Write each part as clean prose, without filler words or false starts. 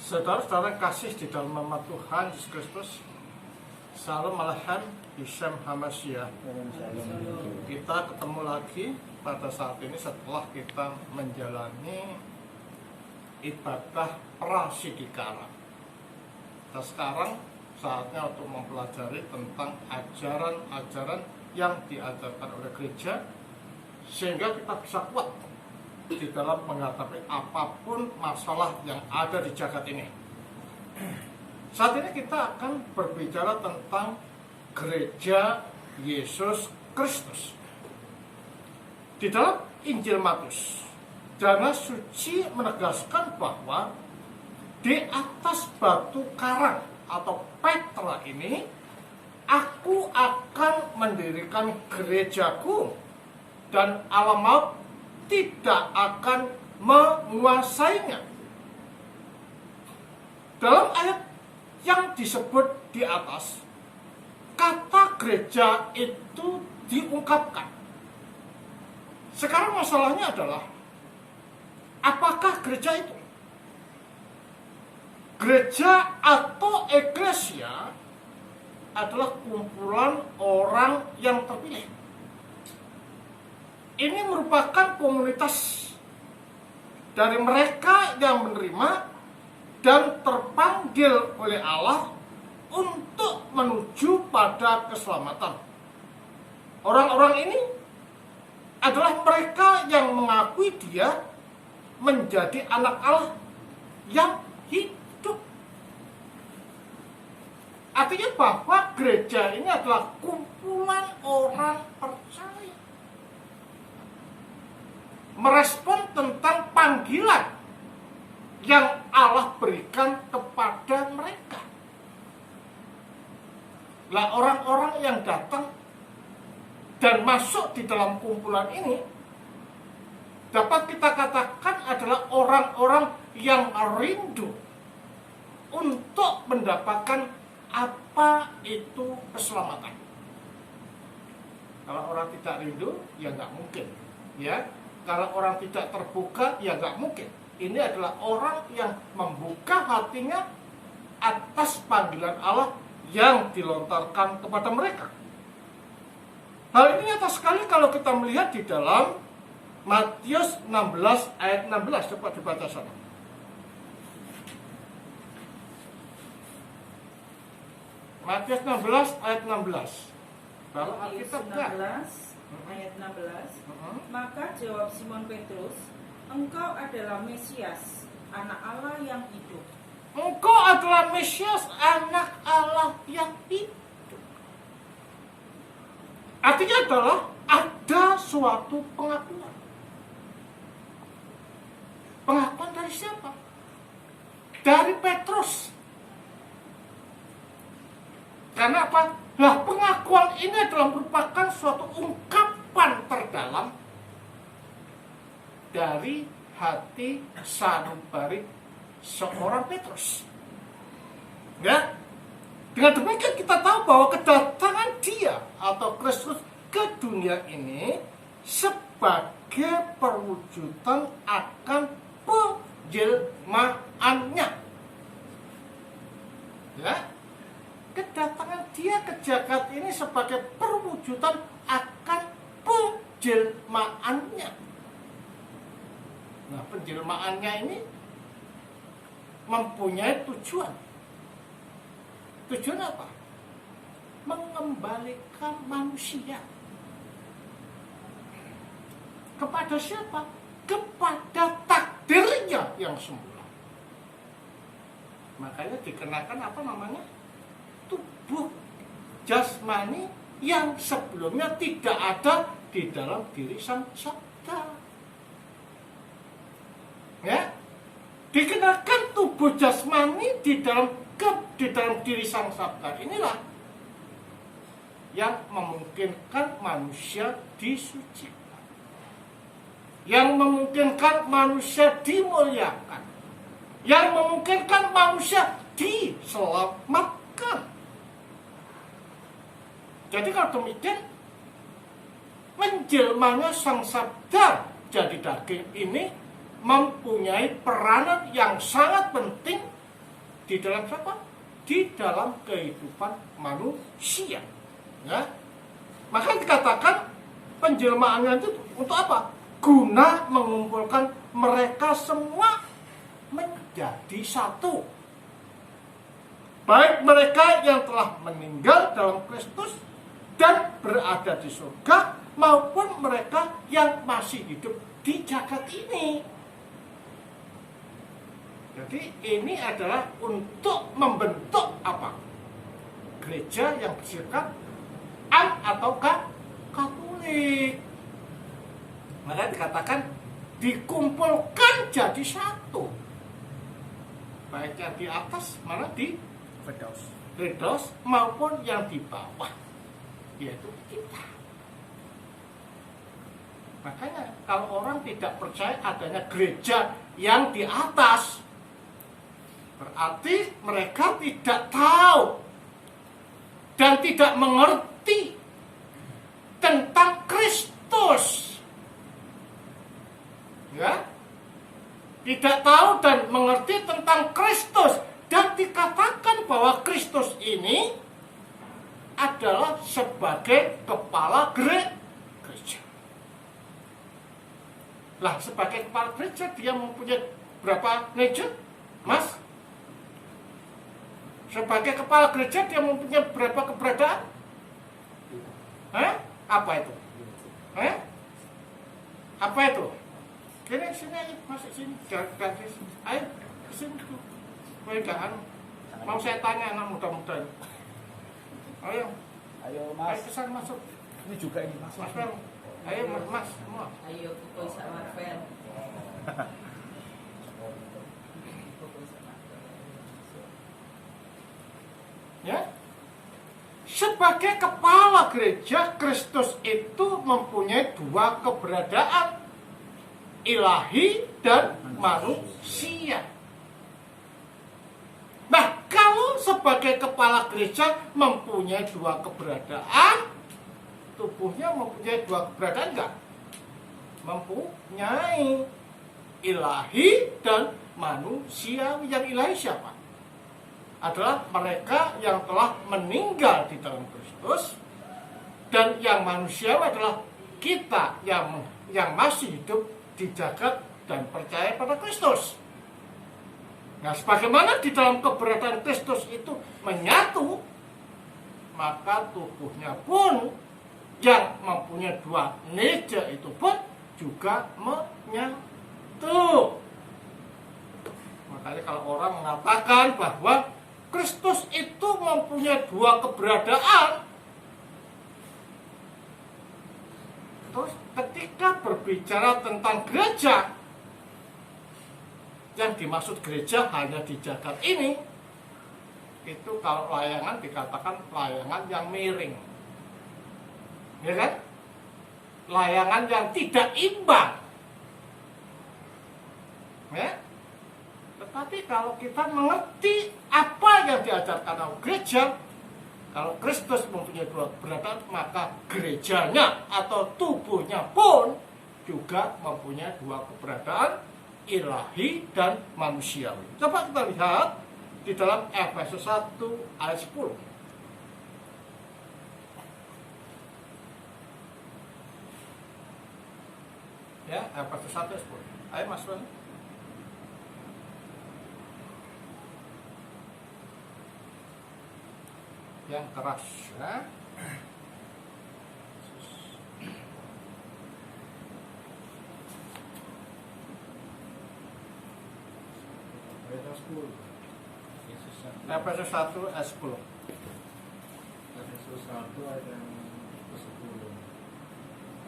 Saudara-saudara kasih di dalam nama Tuhan Yesus Kristus, Salam Alaikum, Ishem Hamasyiah. Kita ketemu lagi pada saat ini setelah kita menjalani ibadah prasidikara. Nah, sekarang saatnya untuk mempelajari tentang ajaran-ajaran yang diajarkan oleh gereja, sehingga kita bisa kuat di dalam menghadapi apapun masalah yang ada di jagat ini. Saat ini kita akan berbicara tentang gereja Yesus Kristus. Di dalam Injil Matius, Dana Suci menegaskan bahwa di atas batu karang atau Petra ini, aku akan mendirikan gerejaku dan alam maut tidak akan menguasainya. Dalam ayat yang disebut di atas, kata gereja itu diungkapkan. Sekarang masalahnya adalah, apakah gereja itu? Gereja atau eklesia adalah kumpulan orang yang terpilih. Ini merupakan komunitas dari mereka yang menerima dan terpanggil oleh Allah untuk menuju pada keselamatan. Orang-orang ini adalah mereka yang mengakui dia menjadi anak Allah yang hidup. Artinya bahwa gereja ini adalah kumpulan orang percaya, merespon tentang panggilan yang Allah berikan kepada mereka. Lah, orang-orang yang datang dan masuk di dalam kumpulan ini dapat kita katakan adalah orang-orang yang rindu untuk mendapatkan apa itu keselamatan. Kalau orang tidak rindu, ya nggak mungkin, ya. Kalau orang tidak terbuka, ya nggak mungkin. Ini adalah orang yang membuka hatinya atas panggilan Allah yang dilontarkan kepada mereka. Hal ini nyata sekali kalau kita melihat di dalam Matius 16 ayat 16. Coba dibaca sana. Matius 16 ayat 16. Kalau Alkitab ayat 16, maka jawab Simon Petrus, engkau adalah Mesias, anak Allah yang hidup. Engkau adalah Mesias, anak Allah yang hidup. Artinya adalah ada suatu pengakuan. Pengakuan dari siapa? Dari Petrus. Karena apa? Nah, pengakuan ini adalah merupakan suatu ungkapan terdalam dari hati sanubari seorang Petrus. Ya, dengan demikian kita tahu bahwa kedatangan dia atau Kristus ke dunia ini sebagai perwujudan akan penjelmaannya. Ya, kedatangan dia ke jagat ini sebagai perwujudan akan penjelmaannya. Nah, penjelmaannya ini mempunyai tujuan. Tujuan apa? Mengembalikan manusia. Kepada siapa? Kepada takdirnya yang semula. Makanya dikenakan apa namanya? Tubuh jasmani yang sebelumnya tidak ada di dalam diri sang sabda. Ya, dikenakan tubuh jasmani di dalam diri sang sabda inilah yang memungkinkan manusia disucikan, yang memungkinkan manusia dimuliakan, yang memungkinkan manusia diselamatkan. Jadi kalau demikian, menjelmanya sang sabda jadi daging ini mempunyai peranan yang sangat penting di dalam siapa? Di dalam kehidupan manusia. Ya. Maka dikatakan penjelmaannya itu untuk apa? Guna mengumpulkan mereka semua menjadi satu. Baik mereka yang telah meninggal dalam Kristus dan berada di surga, maupun mereka yang masih hidup di jagat ini. Jadi ini adalah untuk membentuk apa? Gereja yang bersifat atau Katolik. Maka dikatakan dikumpulkan jadi satu. Baik yang di atas, mana di Firdaus, maupun yang di bawah, yaitu kita. Makanya kalau orang tidak percaya adanya gereja yang di atas, berarti mereka tidak tahu dan tidak mengerti tentang Kristus. Ya, tidak tahu dan mengerti tentang Kristus, dan dikatakan bahwa Kristus ini adalah sebagai kepala gereja. Lah, sebagai kepala gereja dia mempunyai berapa nature, Mas? Sebagai kepala gereja dia mempunyai berapa keberadaan? Apa itu? Apa itu? Sini, masuk sini, gratis. Ayo, kesini dulu. Jangan, mau saya tanya anak muda-muda. Ayo, Mas. Ayo kesan masuk. Ini juga ini Mas. Mas, ayo Mas, semua. Ayo kumpul sama Marvel. Ya, sebagai kepala gereja, Kristus itu mempunyai dua keberadaan, ilahi dan manusia. Nah, kalau sebagai kepala gereja mempunyai dua keberadaan, tubuhnya mempunyai dua keberadaan enggak? Mempunyai, ilahi dan manusiawi. Yang ilahi siapa? Adalah mereka yang telah meninggal di dalam Kristus, dan yang manusiawi adalah kita yang masih hidup di jagat dan percaya pada Kristus. Nah, sebagaimana di dalam keberadaan Kristus itu menyatu, maka tubuhnya pun yang mempunyai dua nature itu pun juga menyatu. Makanya kalau orang mengatakan bahwa Kristus itu mempunyai dua keberadaan, terus ketika berbicara tentang gereja, yang dimaksud gereja hanya di jagat ini, itu kalau layangan dikatakan layangan yang miring, ya kan? Layangan yang tidak imbang, ya. Tetapi kalau kita mengerti apa yang diajarkan oleh gereja, kalau Kristus mempunyai dua keberadaan, maka gerejanya atau tubuhnya pun juga mempunyai dua keberadaan, ilahi dan manusiawi. Coba kita lihat di dalam Efesus 1 ayat 10. Ya, Efesus 1 ayat 10. Ayo Mas Ron. Yang keras, ya. Efesus 1 ayat 10. Efesus 1 ayat yang ke-10.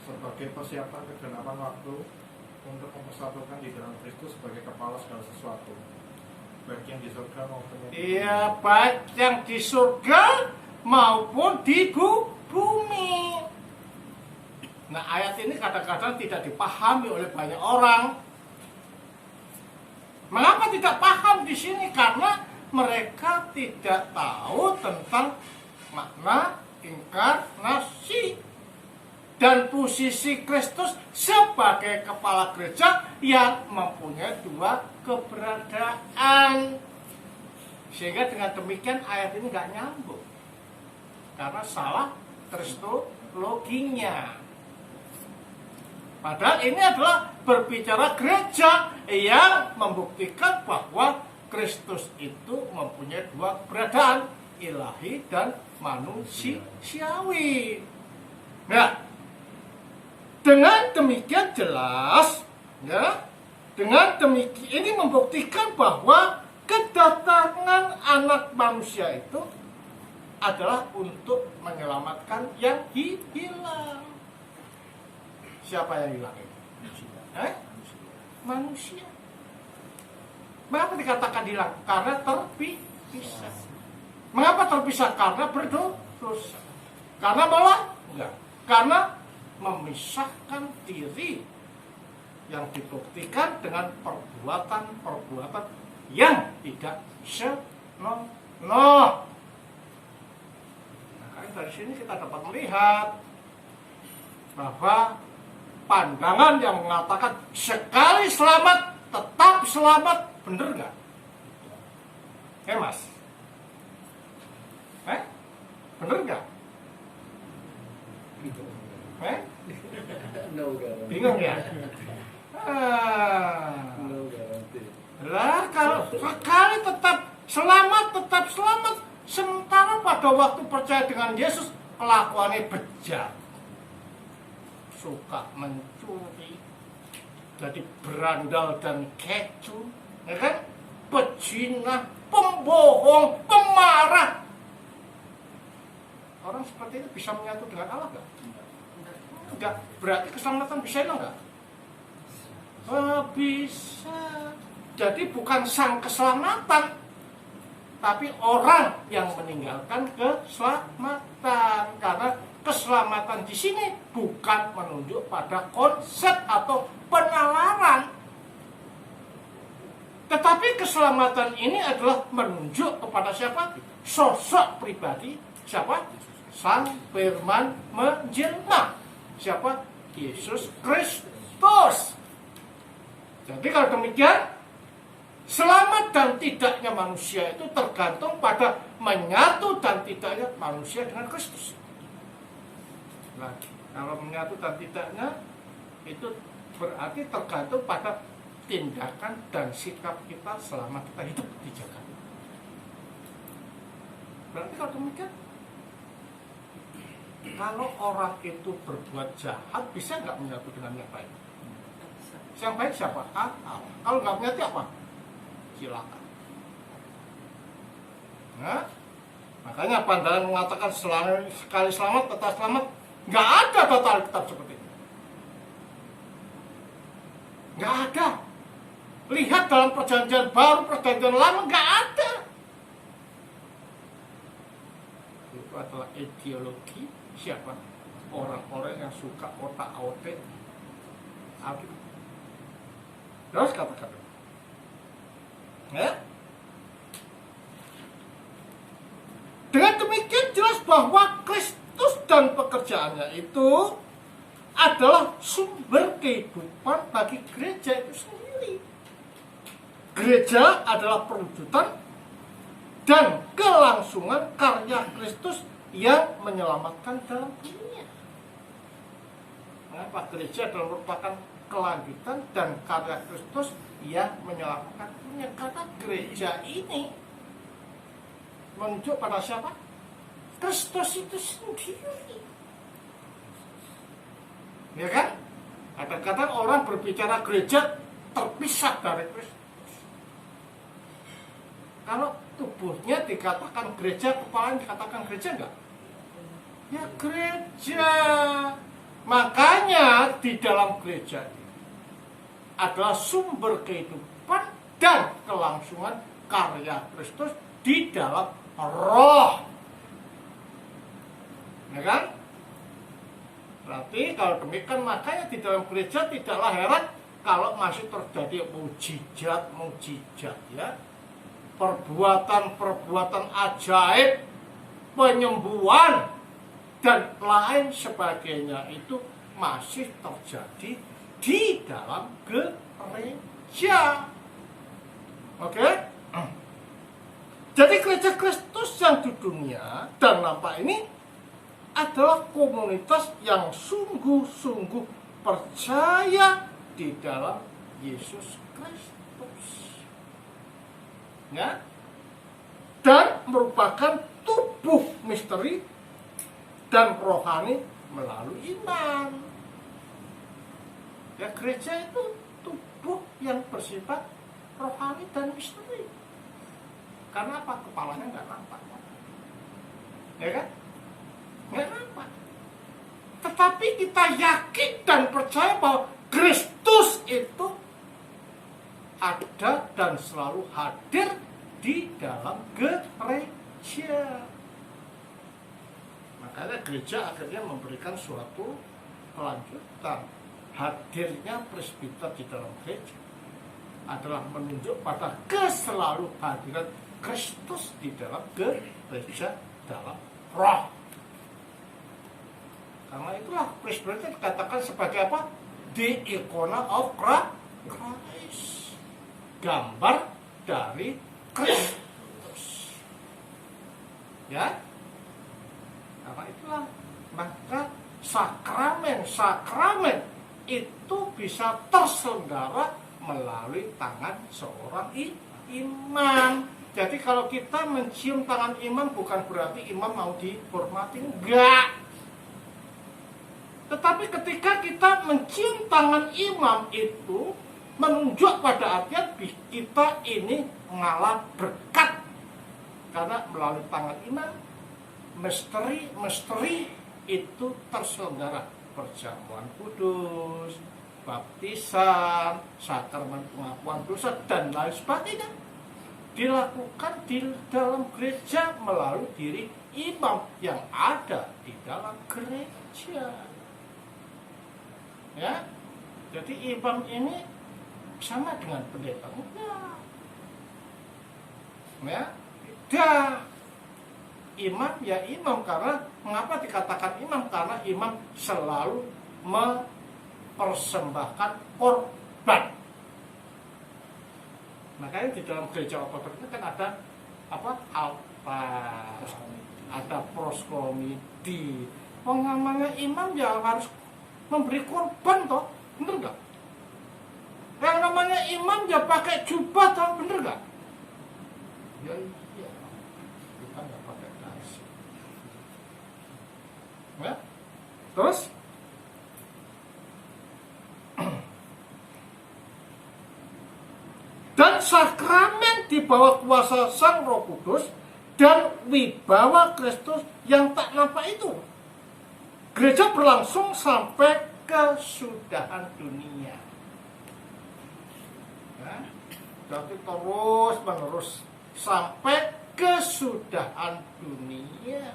Sebagai persiapan kegenapan waktu untuk mempersatukan di dalam Kristus sebagai kepala segala sesuatu, baik yang di surga maupun yang Iya, baik yang di surga maupun di bumi. Nah, ayat ini kadang-kadang tidak dipahami oleh banyak orang. Mengapa tidak paham di sini? Karena mereka tidak tahu tentang makna inkarnasi dan posisi Kristus sebagai kepala gereja yang mempunyai dua keberadaan. Sehingga dengan demikian ayat ini nggak nyambung. Karena salah kristologinya. Padahal ini adalah berbicara gereja yang membuktikan bahwa Kristus itu mempunyai dua keberadaan, ilahi dan manusiawi. Nah, dengan demikian jelas, ya, dengan demikian ini membuktikan bahwa kedatangan anak manusia itu adalah untuk menyelamatkan yang hilang. Siapa yang hilang itu? Manusia. Mengapa dikatakan hilang? Karena terpisah. Mengapa terpisah? Karena berdosa. Karena malah? Enggak. Karena memisahkan diri yang dibuktikan dengan perbuatan-perbuatan yang tidak senonoh. Nah, dari sini kita dapat melihat bahwa pandangan yang mengatakan sekali selamat tetap selamat, bener nggak? Mas? Bener nggak? No guarantee. Bingung ya? No guarantee. Lah kalau sekali tetap selamat, sementara pada waktu percaya dengan Yesus kelakuannya bejat, suka mencuri, jadi berandal dan kecu, ya kan? Pejinah, pembohong, pemarah. Orang seperti ini bisa menyatu dengan Allah nggak? Enggak. Berarti keselamatan bisa hilang nggak? Bisa. Jadi bukan sang keselamatan, tapi orang yang meninggalkan keselamatan. Karena keselamatan di sini bukan menunjuk pada konsep atau penalaran, tetapi keselamatan ini adalah menunjuk kepada siapa? Sosok pribadi siapa? Sang Firman menjelma. Siapa? Yesus Kristus. Jadi kalau demikian, selamat dan tidaknya manusia itu tergantung pada menyatu dan tidaknya manusia dengan Kristus. Nah, kalau menyatu dan tidaknya itu berarti tergantung pada tindakan dan sikap kita selama kita hidup di Jakarta. Berarti kalau demikian, kalau orang itu berbuat jahat, bisa nggak menyatu dengan yang baik? Yang baik siapa? Allah. Kalau nggak menyatu apa? Silakan. Nah, makanya pandangan mengatakan sekali selamat tetap selamat, nggak ada total kitab seperti itu. Nggak ada. Lihat dalam perjanjian baru, perjanjian lama, nggak ada. Itu adalah ideologi siapa? Orang-orang yang suka otak-otak. Terus kata-kata. Ya? Dengan demikian jelas bahwa Kristus dan pekerjaannya itu adalah sumber kehidupan bagi gereja itu sendiri. Gereja adalah perwujudan dan kelangsungan karya Kristus yang menyelamatkan dalam dunia. Mengapa gereja adalah merupakan kelanjutan dan karya Kristus yang menyelamatkan dunia? Karena gereja ini menunjuk pada siapa? Kristus itu sendiri. Ya kan? Kadang-kadang orang berbicara gereja terpisah dari Kristus. Kalau tubuhnya dikatakan gereja, kepalanya dikatakan gereja enggak? Ya gereja. Makanya di dalam gereja adalah sumber kehidupan dan kelangsungan karya Kristus di dalam roh. Ya kan? Berarti kalau demikian, makanya di dalam gereja tidaklah heran kalau masih terjadi mujizat ya. Perbuatan-perbuatan ajaib, penyembuhan dan lain sebagainya itu masih terjadi di dalam gereja. Oke? Jadi gereja Kristus yang di dunia dan nampak ini adalah komunitas yang sungguh-sungguh percaya di dalam Yesus Kristus. Ya? Dan merupakan tubuh misteri dan rohani melalui iman. Ya, gereja itu tubuh yang bersifat rohani dan misteri. Karena apa? Kepalanya nggak nampak. Ya kan? Nggak nampak. Tetapi kita yakin dan percaya bahwa Kristus itu ada dan selalu hadir di dalam gereja. Makanya gereja akhirnya memberikan suatu kelanjutan. Hadirnya presbiter di dalam gereja adalah menunjuk pada keselalu hadiran Kristus di dalam gereja dalam roh. Karena itulah presbiter dikatakan sebagai apa? The icona of Christ. Gambar dari Kristus. Ya. Karena itulah maka sakramen itu bisa terselenggara melalui tangan seorang imam. Jadi kalau kita mencium tangan imam bukan berarti imam mau dihormati, enggak. Tetapi ketika kita mencium tangan imam itu menunjuk pada artian kita ini mengalami berkat. Karena melalui tangan imam misteri itu terselenggara, perjamuan kudus, baptisan, sakramen pengakuan dosa dan lain sebagainya dilakukan di dalam gereja melalui diri imam yang ada di dalam gereja. Ya, jadi imam ini sama dengan pendeta? Enggak. Ya, tidak. Imam ya imam, karena mengapa dikatakan imam? Karena imam selalu mempersembahkan korban. Makanya di dalam gereja ortodoks itu kan ada apa? Altar, ada proskomidi. Namanya imam ya harus memberi korban toh, bener nggak? Yang namanya imam ya pakai jubah toh, bener nggak? Ya iya, kita nggak pakai dasi. Ya, terus dan sakramen di bawah kuasa Sang Roh Kudus dan wibawa Kristus yang tak nampak itu. Gereja berlangsung sampai kesudahan dunia. Ya, jadi terus menerus sampai kesudahan dunia.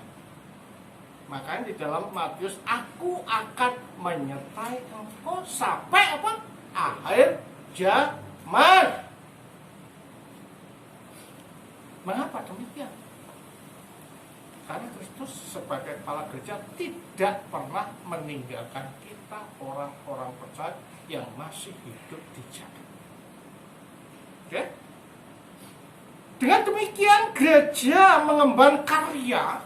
Makanya di dalam Matius, aku akan menyertai engkau sampai apa? Akhir zaman. Mengapa demikian? Karena Kristus sebagai kepala gereja tidak pernah meninggalkan kita orang-orang percaya yang masih hidup di jagat. Oke? Dengan demikian gereja mengemban karya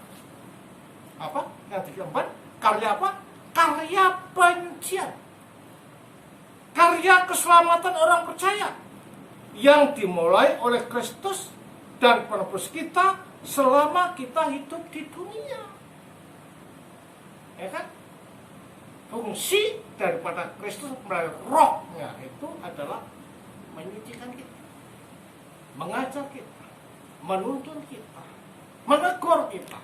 apa? Yang digemban karya apa? Karya penyucian. Karya keselamatan orang percaya yang dimulai oleh Kristus dan penebus kita selama kita hidup di dunia. Ya kan? Fungsi daripada Kristus melalui rohnya itu adalah menyucikan kita, mengajar kita, menuntun kita, menegur kita,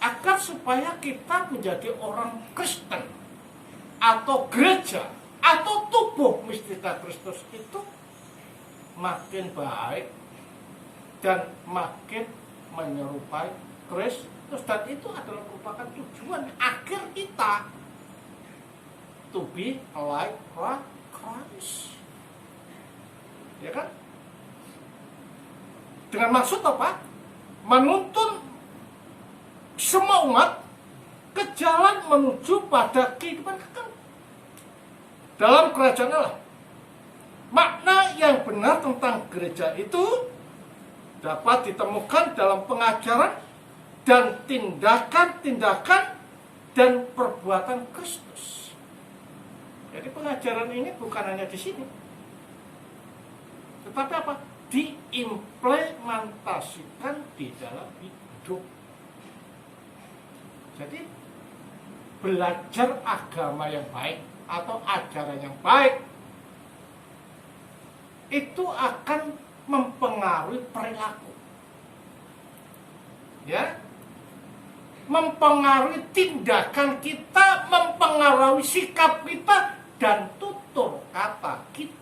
agar supaya kita menjadi orang Kristen atau gereja atau tubuh mistika Kristus itu makin baik dan makin menyerupai Kristus, dan itu adalah merupakan tujuan akhir kita, to be like Christ. Ya kan? Dengan maksud apa? Menuntun semua umat ke jalan menuju pada kehidupan kekal dalam kerajaan Allah. Makna yang benar tentang gereja itu dapat ditemukan dalam pengajaran dan tindakan-tindakan dan perbuatan Kristus. Jadi pengajaran ini bukan hanya di sini, tetapi apa? Diimplementasikan di dalam hidup. Jadi belajar agama yang baik atau ajaran yang baik itu akan mempengaruhi perilaku, ya, mempengaruhi tindakan kita, mempengaruhi sikap kita dan tutur kata kita.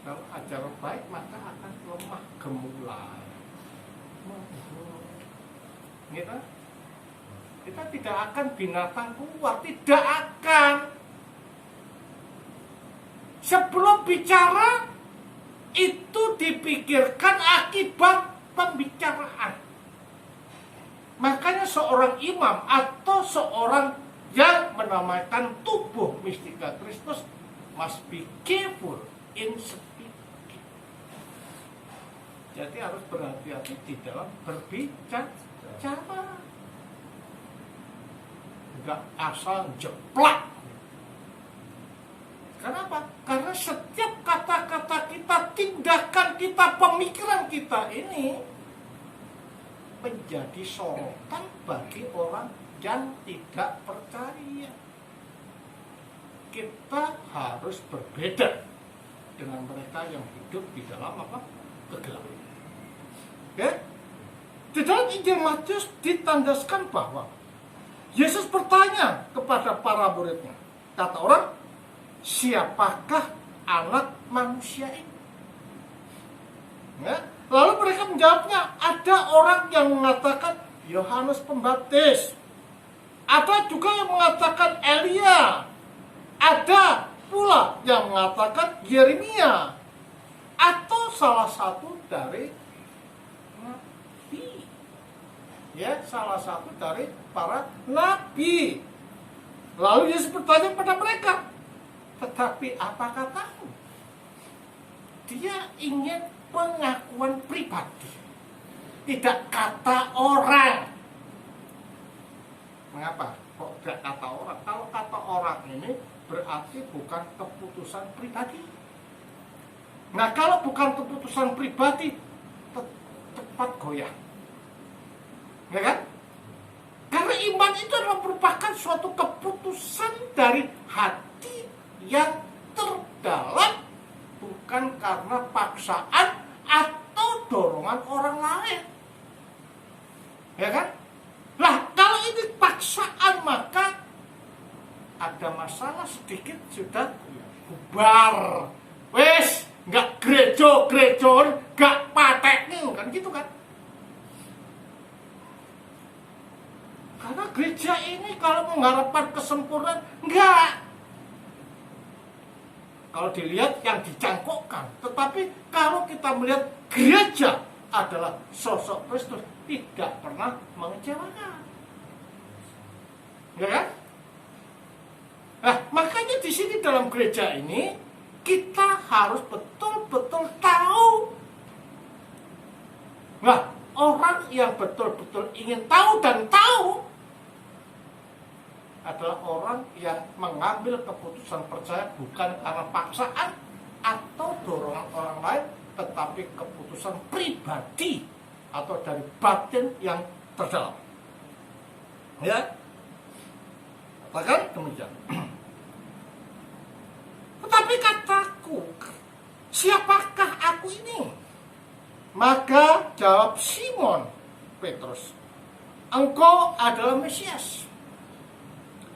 Kalau ajaran baik maka akan lemah gemulai. Gitu? Kita tidak akan binatang keluar, tidak akan. Sebelum bicara itu dipikirkan akibat pembicaraan. Makanya seorang imam atau seorang yang menamakan tubuh mistika Kristus must be careful in speaking. Jadi harus berhati-hati di dalam berbicara. Enggak asal jeplak. Kenapa? Karena setiap kata-kata kita, tindakan kita, pemikiran kita ini menjadi sorotan bagi orang yang tidak percaya. Kita harus berbeda dengan mereka yang hidup di dalam apa? Kegelapan. Ya? Di dalam Injil Matius ditandaskan bahwa Yesus bertanya kepada para muridnya. Kata orang, siapakah anak manusia ini? Ya? Lalu mereka menjawabnya, ada orang yang mengatakan Yohanes Pembaptis. Ada juga yang mengatakan Elia. Ada pula yang mengatakan Yeremia. Atau salah satu dari nabi. Ya, salah satu dari para nabi. Lalu Yesus bertanya kepada mereka, tetapi apa katamu? Dia ingin pengakuan pribadi, tidak kata orang. Mengapa? Kok tidak kata orang? Kalau kata orang ini berarti bukan keputusan pribadi. Nah, kalau bukan keputusan pribadi, cepat goyah. Ya kan? Karena iman itu adalah merupakan suatu keputusan dari hati yang terdalam, bukan karena paksaan atau dorongan orang lain. Ya kan? Lah, kalau ini paksaan maka ada masalah sedikit sudah bubar. Wes, nggak gerejo-gerejon, nggak patek nih, kan gitu kan? Karena gereja ini kalau mengharapkan kesempurnaan, enggak. Kalau dilihat yang dicangkokkan, tetapi kalau kita melihat gereja adalah sosok Kristus, tidak pernah mengecewakan. Ya kan? Nah, makanya di sini dalam gereja ini kita harus betul-betul tahu. Nah, orang yang betul-betul ingin tahu dan tahu adalah orang yang mengambil keputusan percaya bukan karena paksaan atau dorongan orang lain, tetapi keputusan pribadi atau dari batin yang terdalam. Ya, katakan demikian. Tetapi kataku, siapakah aku ini? Maka jawab Simon Petrus, engkau adalah Mesias,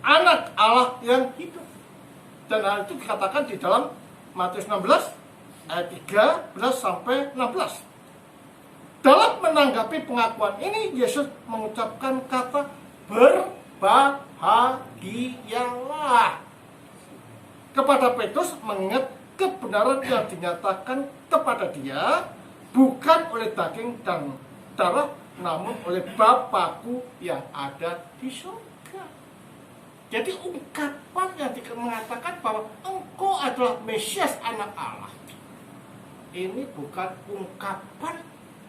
Anak Allah yang hidup. Dan hal itu dikatakan di dalam Matius 16 ayat 13 sampai 16. Dalam menanggapi pengakuan ini, Yesus mengucapkan kata berbahagialah kepada Petrus, mengingat kebenaran yang dinyatakan kepada dia bukan oleh daging dan darah, namun oleh Bapakku yang ada di surga. Jadi ungkapan yang mengatakan bahwa engkau adalah Mesias, Anak Allah, ini bukan ungkapan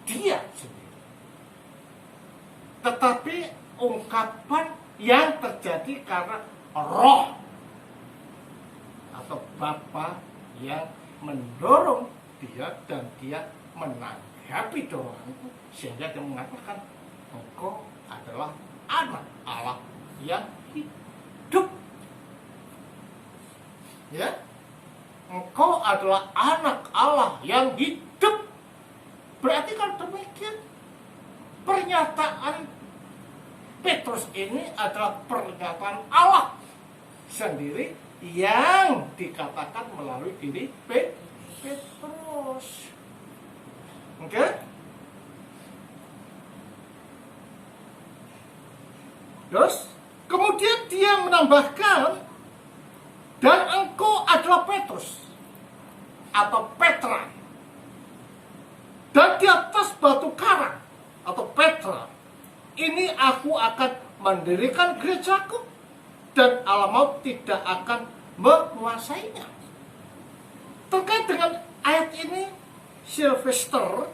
dia sendiri, tetapi ungkapan yang terjadi karena Roh atau Bapa yang mendorong dia, dan dia menanggapi dorongan itu sehingga dia mengatakan engkau adalah anak Allah yang hidup. Ya, engkau adalah anak Allah yang hidup. Berarti kalau demikian, pernyataan Petrus ini adalah pernyataan Allah sendiri yang dikatakan melalui diri Petrus. Oke? Terus kemudian dia menambahkan, dan engkau adalah Petrus atau Petra, dan di atas batu karang atau Petra ini aku akan mendirikan gerejaku, dan alam maut tidak akan menguasainya. Terkait dengan ayat ini, Sylvester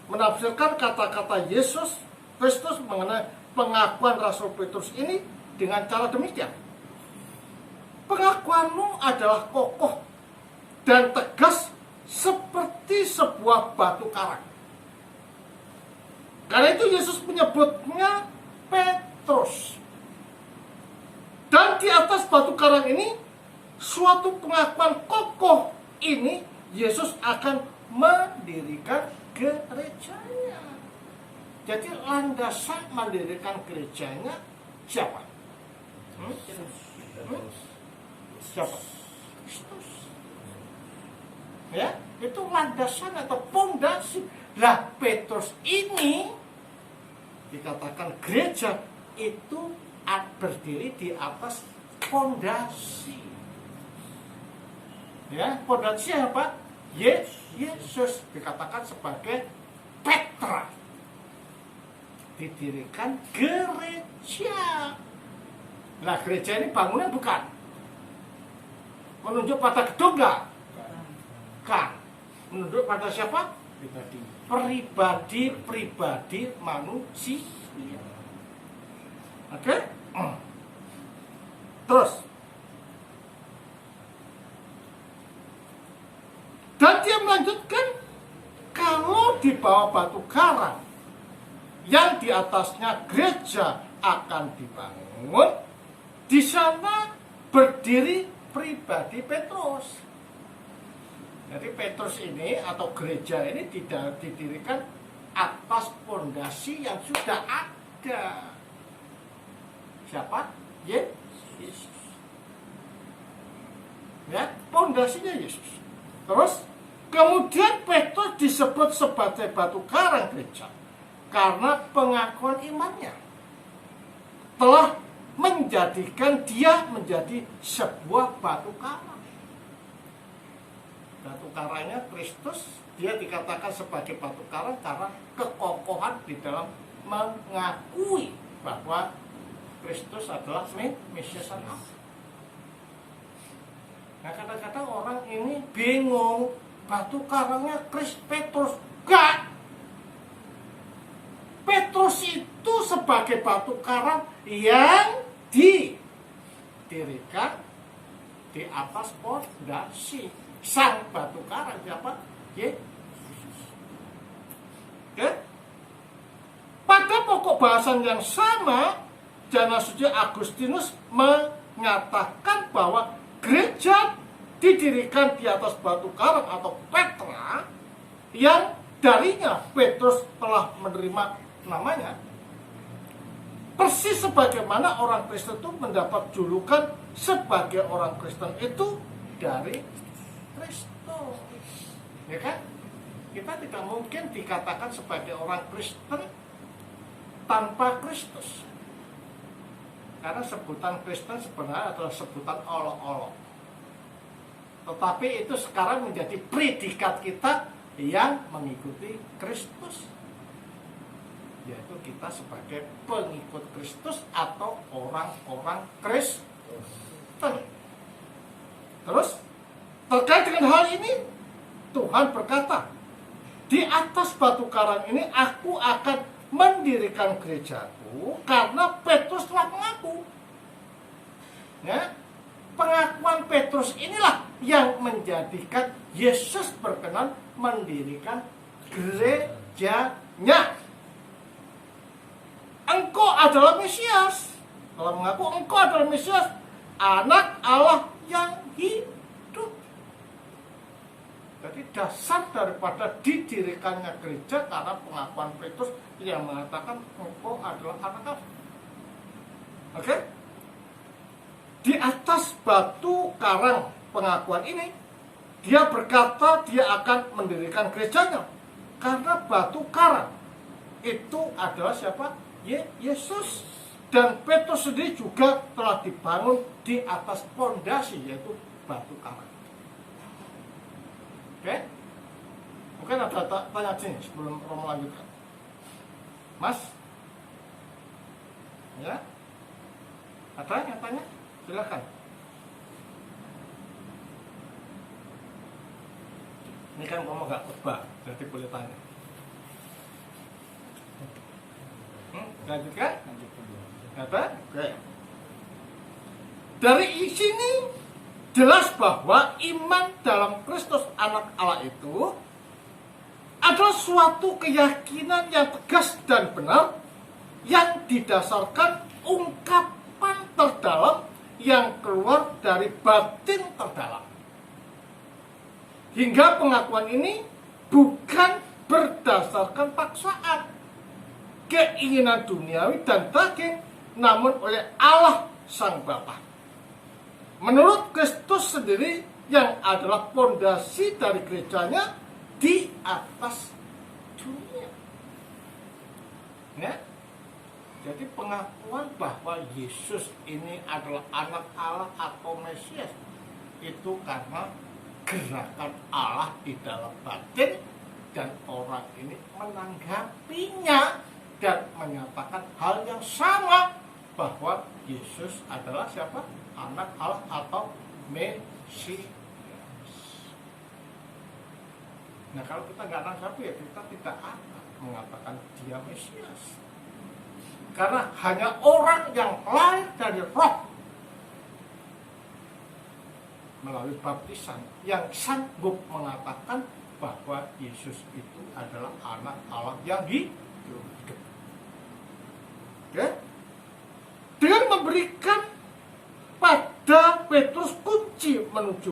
menafsirkan kata-kata Yesus Kristus mengenai pengakuan Rasul Petrus ini dengan cara demikian. Pengakuanmu adalah kokoh dan tegas seperti sebuah batu karang. Karena itu Yesus menyebutnya Petrus. Dan di atas batu karang ini, suatu pengakuan kokoh ini, Yesus akan mendirikan gerejanya. Jadi landasan mendirikan gerejanya siapa? Siapa? Kristus. Ya, itu landasan atau pondasi. Lah Petrus ini dikatakan gereja itu berdiri di atas pondasi. Ya, pondasi apa? Yesus dikatakan sebagai Petra. Didirikan gereja. Nah, gereja ini bangunan bukan? Menunjuk pada gedung enggak? Kan. Menunjuk pada siapa? Pribadi manusia. Oke? Terus. Dan dia melanjutkan, kalau di bawah batu karang yang di atasnya gereja akan dibangun, di sana berdiri pribadi Petrus. Jadi Petrus ini atau gereja ini tidak didirikan atas pondasi yang sudah ada. Siapa? Yesus. Ya, pondasinya Yesus. Terus kemudian Petrus disebut sebagai batu karang gereja karena pengakuan imannya telah menjadikan dia menjadi sebuah batu karang. Batu karangnya Kristus, dia dikatakan sebagai batu karang karena kekokohan di dalam mengakui bahwa Kristus adalah Mesias Allah. Nah, kadang-kadang orang ini bingung, batu karangnya Petrus. Enggak. Petrus itu sebagai batu karang yang didirikan di atas pondasi. Sang batu karang siapa? Yesus. Oke? Pada pokok bahasan yang sama, Jana Suci Agustinus menyatakan bahwa gereja didirikan di atas batu karang atau Petra yang darinya Petrus telah menerima namanya, persis sebagaimana orang Kristen itu mendapat julukan sebagai orang Kristen itu dari Kristus. Ya kan? Kita tidak mungkin dikatakan sebagai orang Kristen tanpa Kristus. Karena sebutan Kristen sebenarnya adalah sebutan olok-olok. Tetapi itu sekarang menjadi predikat kita yang mengikuti Kristus. Yaitu kita sebagai pengikut Kristus atau orang-orang Kristen. Terus, terkait dengan hal ini, Tuhan berkata, di atas batu karang ini aku akan mendirikan gerejaku, karena Petrus telah mengaku. Ya, pengakuan Petrus inilah yang menjadikan Yesus berkenan mendirikan gerejanya. Engkau adalah Mesias. Kalau mengaku engkau adalah Mesias, anak Allah yang hidup. Jadi dasar daripada didirikannya gereja karena pengakuan Petrus yang mengatakan engkau adalah anak Allah. Oke? Di atas batu karang pengakuan ini, dia berkata dia akan mendirikan gerejanya. Karena batu karang itu adalah siapa? Yesus. Dan Petrus sendiri juga telah dibangun di atas pondasi, yaitu batu karang. Oke? Mungkin ada tanya sini sebelum Romo lanjutkan. Mas? Ya? Ada yang tanya? Silakan. Ini kan Romo gak khotbah, jadi boleh tanya. Lanjutkan? Apa? Oke. Dari sini jelas bahwa iman dalam Kristus anak Allah itu adalah suatu keyakinan yang tegas dan benar yang didasarkan ungkapan terdalam yang keluar dari batin terdalam. Hingga pengakuan ini bukan berdasarkan paksaan, keinginan duniawi dan daging, namun oleh Allah Sang Bapa. Menurut Kristus sendiri yang adalah pondasi dari gerejanya di atas dunia. Ya? Jadi pengakuan bahwa Yesus ini adalah anak Allah atau Mesias itu karena gerakan Allah di dalam batin, dan orang ini menanggapinya dan menyatakan hal yang sama, bahwa Yesus adalah siapa? Anak Allah atau Mesias. Nah, kalau kita nggak nanggapi, ya kita tidak akan mengatakan dia Mesias. Karena hanya orang yang lahir dari Roh melalui baptisan yang sanggup mengatakan bahwa Yesus itu adalah anak Allah yang hidup. Oke? Dengan memberikan pada Petrus kunci menuju